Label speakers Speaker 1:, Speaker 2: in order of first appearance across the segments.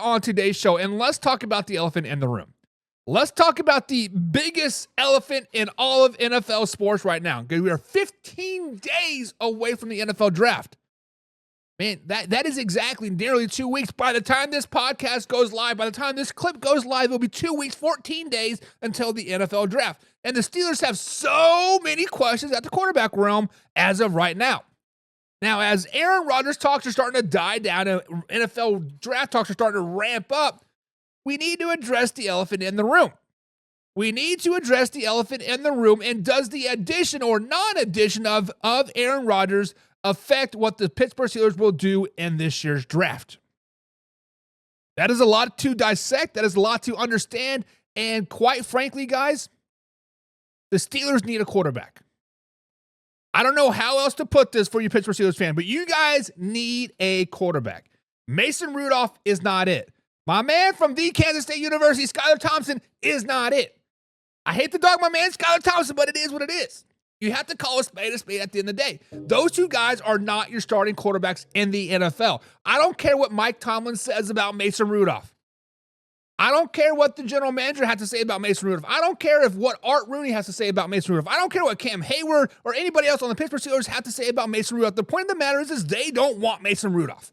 Speaker 1: on today's show, and let's talk about the elephant in the room. Let's talk about the biggest elephant in all of NFL sports right now. Because we are 15 days away from the NFL draft. Man, that is exactly nearly 2 weeks. By the time this podcast goes live, by the time this clip goes live, it'll be 2 weeks, 14 days until the NFL draft. And the Steelers have so many questions at the quarterback realm as of right now. Now, as Aaron Rodgers talks are starting to die down and NFL draft talks are starting to ramp up, we need to address the elephant in the room. We need to address the elephant in the room, and does the addition or non-addition of Aaron Rodgers affect what the Pittsburgh Steelers will do in this year's draft? That is a lot to dissect. That is a lot to understand. And quite frankly, guys, the Steelers need a quarterback. I don't know how else to put this for you Pittsburgh Steelers fan, but you guys need a quarterback. Mason Rudolph is not it. My man from the Kansas State University, Skylar Thompson, is not it. I hate to dog my man Skylar Thompson, but it is what it is. You have to call a spade at the end of the day. Those two guys are not your starting quarterbacks in the NFL. I don't care what Mike Tomlin says about Mason Rudolph. I don't care what the general manager has to say about Mason Rudolph. I don't care what Art Rooney has to say about Mason Rudolph. I don't care what Cam Hayward or anybody else on the Pittsburgh Steelers have to say about Mason Rudolph. The point of the matter is they don't want Mason Rudolph.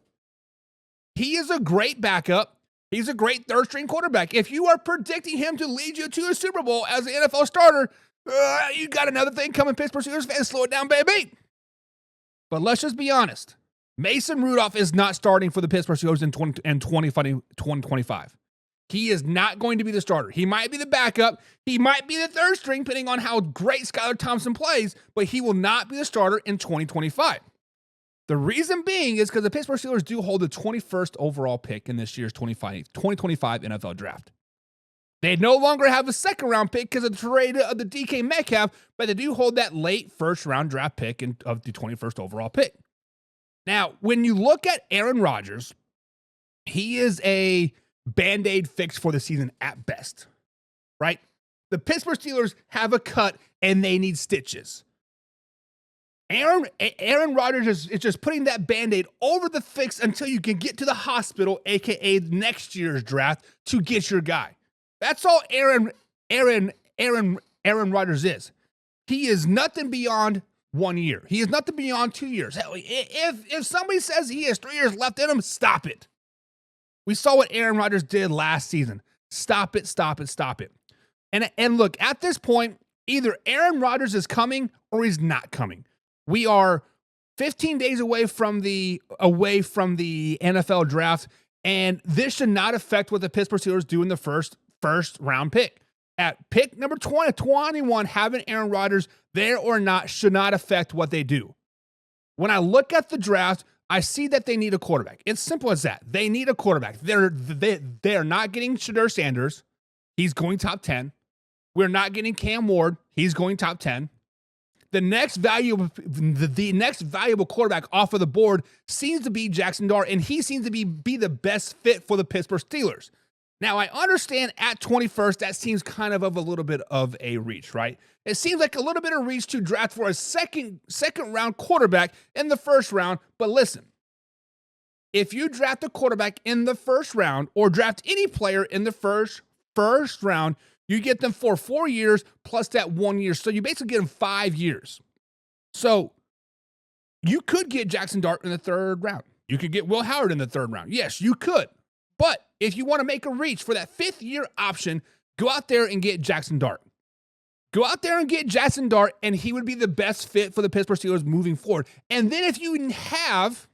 Speaker 1: He is a great backup. He's a great third-string quarterback. If you are predicting him to lead you to a Super Bowl as an NFL starter, you got another thing coming, Pittsburgh Steelers fans. Slow it down, baby. But let's just be honest. Mason Rudolph is not starting for the Pittsburgh Steelers in 2025. He is not going to be the starter. He might be the backup. He might be the third string, depending on how great Skylar Thompson plays, but he will not be the starter in 2025. The reason being is because the Pittsburgh Steelers do hold the 21st overall pick in this year's 2025 NFL draft. They no longer have a second-round pick because of the trade of the DK Metcalf, but they do hold that late first-round draft pick of the 21st overall pick. Now, when you look at Aaron Rodgers, he is a Band-Aid fix for the season at best, right? The Pittsburgh Steelers have a cut and they need stitches. Aaron Rodgers is just putting that Band-Aid over the fix until you can get to the hospital, aka next year's draft, to get your guy. That's all Aaron Rodgers is. He is nothing beyond 1 year. He is nothing beyond 2 years. Hell, if somebody says he has 3 years left in him, stop it. We saw what Aaron Rodgers did last season. Stop it, stop it, stop it. And look, at this point, either Aaron Rodgers is coming or he's not coming. We are 15 days away from the NFL draft, and this should not affect what the Pittsburgh Steelers do in the first round pick. At pick number 21, having Aaron Rodgers there or not should not affect what they do. When I look at the draft, I see that they need a quarterback. It's simple as that. They need a quarterback. They're not getting Shadur Sanders. He's going top 10. We're not getting Cam Ward. He's going top 10. The next valuable quarterback off of the board seems to be Jackson Dart, and he seems to be the best fit for the Pittsburgh Steelers. Now, I understand at 21st, that seems kind of a little bit of a reach, right? It seems like a little bit of reach to draft for a second round quarterback in the first round. But listen, if you draft a quarterback in the first round or draft any player in the first round, you get them for 4 years plus that 1 year. So you basically get them 5 years. So you could get Jackson Dart in the third round. You could get Will Howard in the third round. Yes, you could. But if you want to make a reach for that 5th year option, go out there and get Jackson Dart. Go out there and get Jackson Dart, and he would be the best fit for the Pittsburgh Steelers moving forward. And then if you have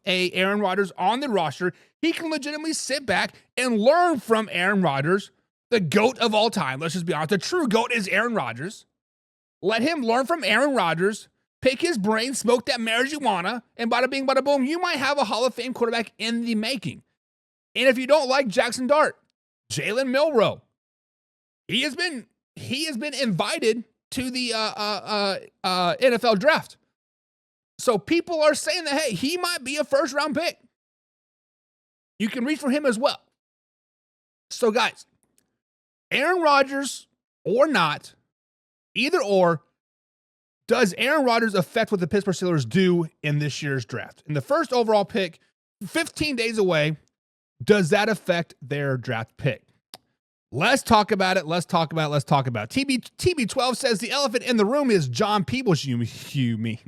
Speaker 1: a Aaron Rodgers on the roster, he can legitimately sit back and learn from Aaron Rodgers, the GOAT of all time. Let's just be honest. The true GOAT is Aaron Rodgers. Let him learn from Aaron Rodgers, pick his brain, smoke that marijuana, and bada bing, bada boom, you might have a Hall of Fame quarterback in the making. And if you don't like Jackson Dart, Jalen Milroe, he has been invited to the NFL draft. So people are saying that, hey, he might be a first-round pick. You can reach for him as well. So, guys, Aaron Rodgers or not, either or, does Aaron Rodgers affect what the Pittsburgh Steelers do in this year's draft? In the first overall pick, 15 days away, Does that affect their draft pick? Let's talk about it. TB12 says the elephant in the room is John Peebles. You mean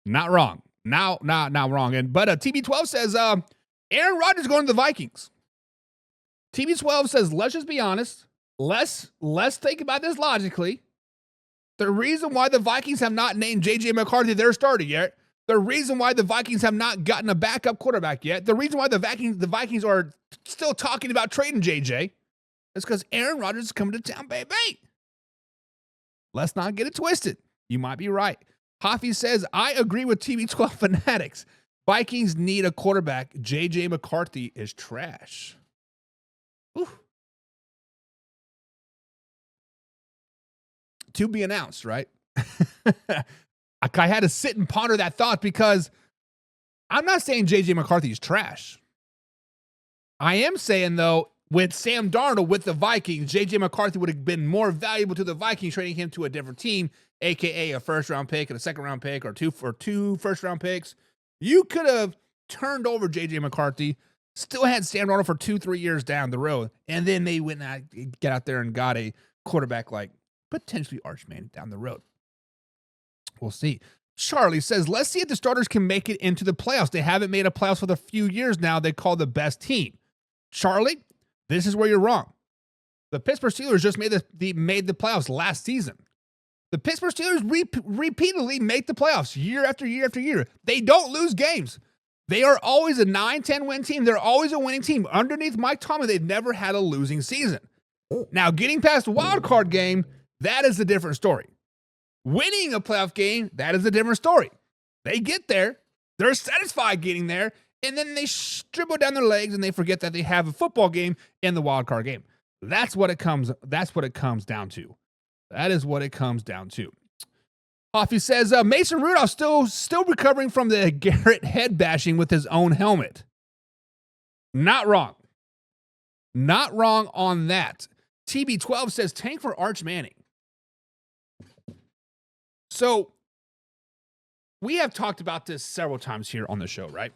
Speaker 1: not wrong. Not wrong. But TB12 says Aaron Rodgers going to the Vikings. TB12 says let's just be honest. Let's think about this logically. The reason why the Vikings have not named J.J. McCarthy their starter yet, the reason why the Vikings have not gotten a backup quarterback yet, the reason why the Vikings are still talking about trading J.J. is because Aaron Rodgers is coming to town, baby. Let's not get it twisted. You might be right. Hoffy says, I agree with TB12 fanatics. Vikings need a quarterback. J.J. McCarthy is trash. Ooh. To be announced, right? I had to sit and ponder that thought because I'm not saying J.J. McCarthy is trash. I am saying, though, with Sam Darnold with the Vikings, J.J. McCarthy would have been more valuable to the Vikings trading him to a different team, a.k.a. a first-round pick and a second-round pick or two first-round picks. You could have turned over J.J. McCarthy, still had Sam Darnold for 2-3 years down the road, and then they went and get out there and got a quarterback like potentially Arch Manning down the road. We'll see. Charlie says, let's see if the starters can make it into the playoffs. They haven't made a playoffs for a few years now. They call the best team. Charlie, this is where you're wrong. The Pittsburgh Steelers just made the playoffs last season. The Pittsburgh Steelers repeatedly make the playoffs year after year after year. They don't lose games. They are always a 9-10 win team. They're always a winning team. Underneath Mike Tomlin, they've never had a losing season. Now, getting past the wild card game, that is a different story. Winning a playoff game, that is a different story. They get there, they're satisfied getting there, and then they dribble down their legs and they forget that they have a football game in the wild card game. That's what it comes down to. That is what it comes down to. Hoffy says, Mason Rudolph still recovering from the Garrett head bashing with his own helmet. Not wrong. Not wrong on that. TB12 says, tank for Arch Manning. So, we have talked about this several times here on the show, right?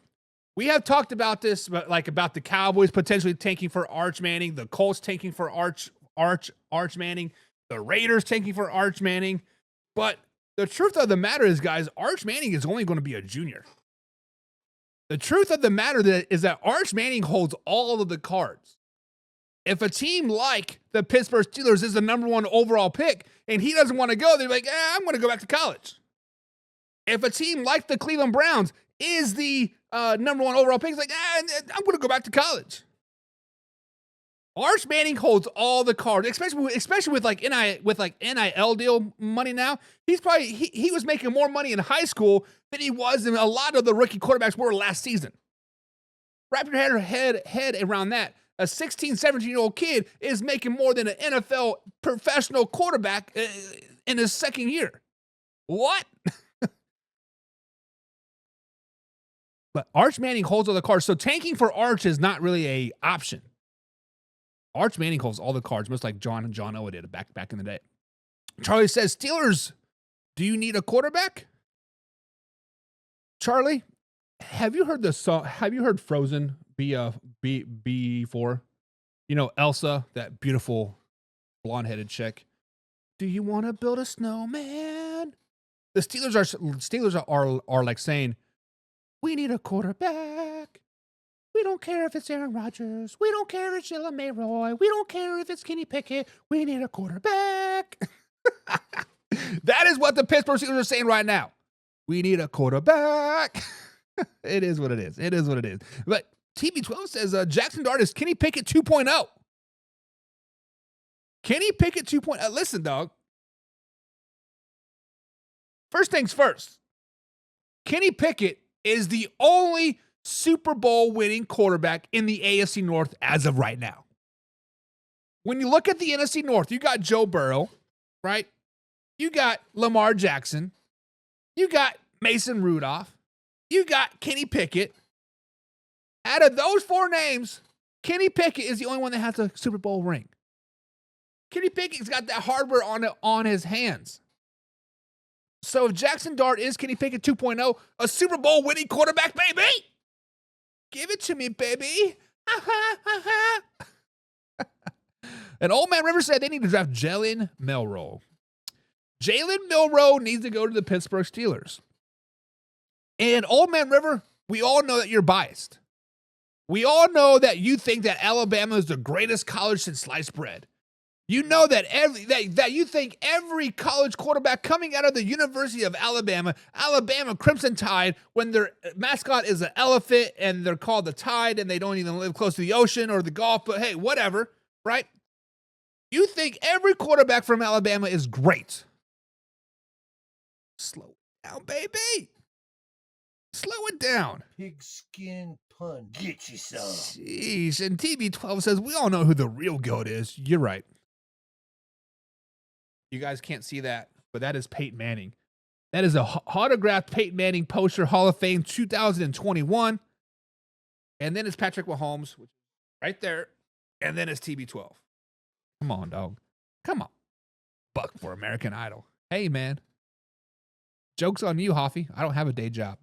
Speaker 1: We have talked about this, like about the Cowboys potentially tanking for Arch Manning, the Colts tanking for Arch Manning, the Raiders tanking for Arch Manning. But the truth of the matter is, guys, Arch Manning is only going to be a junior. The truth of the matter is that Arch Manning holds all of the cards. If a team like the Pittsburgh Steelers is the number 1 overall pick and he doesn't want to go, they're like, I'm going to go back to college. If a team like the Cleveland Browns is the number 1 overall pick, it's like, I'm going to go back to college. Arch Manning holds all the cards, especially with NIL deal money now. He's probably he was making more money in high school than he was in a lot of the rookie quarterbacks were last season. Wrap your head around that. A 16, 17-year-old kid is making more than an NFL professional quarterback in his second year. What? But Arch Manning holds all the cards, so tanking for Arch is not really an option. Arch Manning holds all the cards, much like John Owen did back in the day. Charlie says, Steelers, do you need a quarterback? Charlie, have you heard the song? Have you heard Frozen before? You know, Elsa, that beautiful blonde-headed chick. Do you want to build a snowman? The Steelers are like saying, we need a quarterback. We don't care if it's Aaron Rodgers. We don't care if it's Jalen Mayroy. We don't care if it's Kenny Pickett. We need a quarterback. That is what the Pittsburgh Steelers are saying right now. We need a quarterback. It is what it is. It is what it is. But TB12 says Jackson Dart is Kenny Pickett 2.0. Kenny Pickett 2.0. Listen, dog. First things first. Kenny Pickett is the only Super Bowl winning quarterback in the AFC North as of right now. When you look at the NFC North, you got Joe Burrow, right? You got Lamar Jackson. You got Mason Rudolph. You got Kenny Pickett. Out of those 4 names, Kenny Pickett is the only one that has a Super Bowl ring. Kenny Pickett's got that hardware on his hands. So if Jackson Dart is Kenny Pickett 2.0, a Super Bowl winning quarterback, baby, give it to me, baby. And Old Man River said they need to draft Jalen Milroe. Jalen Milroe needs to go to the Pittsburgh Steelers. And Old Man River, we all know that you're biased. We all know that you think that Alabama is the greatest college since sliced bread. You know that that you think every college quarterback coming out of the University of Alabama, Alabama Crimson Tide, when their mascot is an elephant and they're called the Tide and they don't even live close to the ocean or the Gulf, but hey, whatever, right? You think every quarterback from Alabama is great. Slow it down, baby. Slow it down.
Speaker 2: Pigskin pun. Get you some.
Speaker 1: Jeez. And TB12 says, we all know who the real GOAT is. You're right. You guys can't see that, but that is Peyton Manning. That is a autographed Peyton Manning poster, Hall of Fame 2021. And then it's Patrick Mahomes, which is right there. And then it's TB12. Come on, dog. Come on. Buck for American Idol. Hey, man. Joke's on you, Hoffy. I don't have a day job.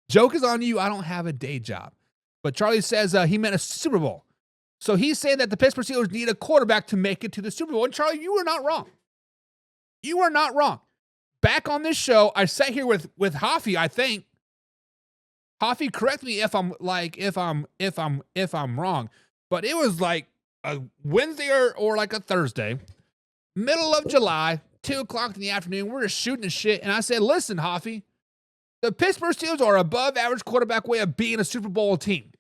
Speaker 1: Joke is on you. I don't have a day job. But Charlie says he meant a Super Bowl. So he's saying that the Pittsburgh Steelers need a quarterback to make it to the Super Bowl. And Charlie, you are not wrong. You are not wrong. Back on this show, I sat here with Hoffy, I think. Hoffy, correct me if I'm wrong. But it was like a Wednesday or like a Thursday, middle of July, 2 o'clock in the afternoon. We're just shooting the shit. And I said, listen, Hoffy, the Pittsburgh Steelers are above average quarterback way of being a Super Bowl team.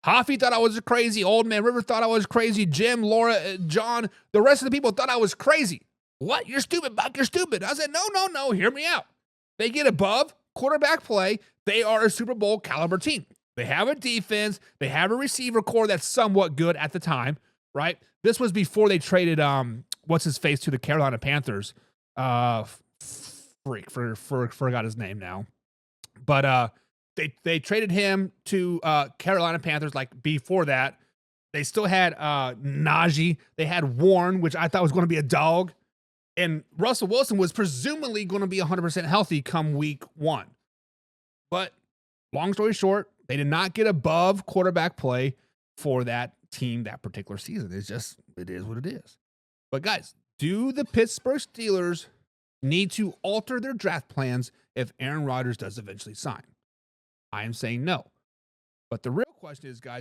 Speaker 1: Hoffy thought I was crazy. Old Man River thought I was crazy. Jim, Laura, John, the rest of the people thought I was crazy. What? You're stupid, Buck. You're stupid. I said, no. Hear me out. They get above quarterback play. They are a Super Bowl caliber team. They have a defense. They have a receiver core that's somewhat good at the time, right? This was before they traded what's-his-face to the Carolina Panthers. Forgot his name now. But they traded him to Carolina Panthers like before that. They still had Najee. They had Warren, which I thought was going to be a dog. And Russell Wilson was presumably going to be 100% healthy come week 1. But long story short, they did not get above quarterback play for that team that particular season. It is what it is. But guys, do the Pittsburgh Steelers need to alter their draft plans if Aaron Rodgers does eventually sign? I am saying no. But the real question is, guys,